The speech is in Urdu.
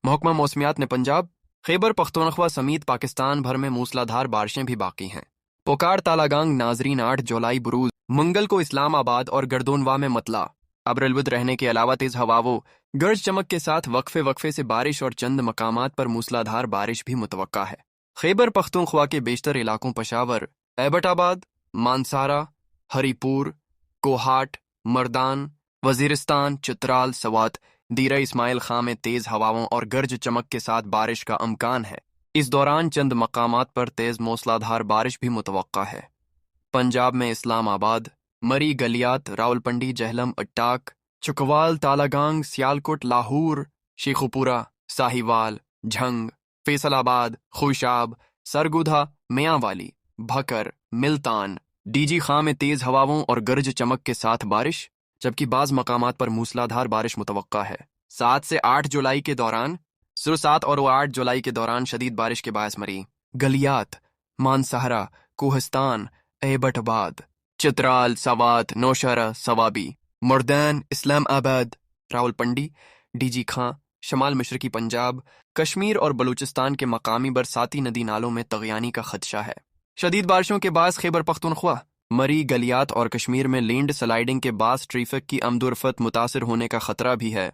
محکمہ موسمیات نے پنجاب، خیبر پختونخوا سمیت پاکستان بھر میں موسلادھار بارشیں بھی باقی ہیں۔ پوکار تالہ گنگ ناظرین 8 جولائی بروز منگل کو اسلام آباد اور گردونوا میں مطلع ابرالود رہنے کے علاوہ تیز ہواؤں، گرج چمک کے ساتھ وقفے وقفے سے بارش اور چند مقامات پر موسلادھار بارش بھی متوقع ہے۔ خیبر پختونخوا کے بیشتر علاقوں پشاور، ایبٹ آباد، مانسارا، ہری پور، کوہاٹ، مردان، وزیرستان، چترال، سوات، دیرہ اسماعیل خاں میں تیز ہواؤں اور گرج چمک کے ساتھ بارش کا امکان ہے۔ اس دوران چند مقامات پر تیز موسلادھار بارش بھی متوقع ہے۔ پنجاب میں اسلام آباد، مری، گلیات، راولپنڈی، جہلم، اٹاک، چکوال، تالہ گنگ، سیالکوٹ، لاہور، شیخوپورہ، ساہیوال، جھنگ، فیصل آباد، خوشاب، سرگودھا، میاں والی، بھکر، ملتان، ڈی جی خاں میں تیز ہواؤں اور گرج چمک کے ساتھ بارش، جبکہ بعض مقامات پر موسلادھار بارش متوقع ہے۔ 7 سے 8 جولائی کے دوران 7 اور 8 جولائی کے دوران شدید بارش کے باعث مری، گلیات، مانسہرہ، کوہستان، ایبٹ آباد، چترال، سوات، نوشہرہ، سوابی، مردان، اسلام آباد، راولپنڈی، ڈی جی خاں، شمال مشرقی پنجاب، کشمیر اور بلوچستان کے مقامی برساتی ندی نالوں میں طغیانی کا خدشہ ہے۔ شدید بارشوں کے باعث خیبر پختونخوا، مری، گلیات اور کشمیر میں لینڈ سلائیڈنگ کے باعث ٹریفک کی آمد و رفت متاثر ہونے کا خطرہ بھی ہے۔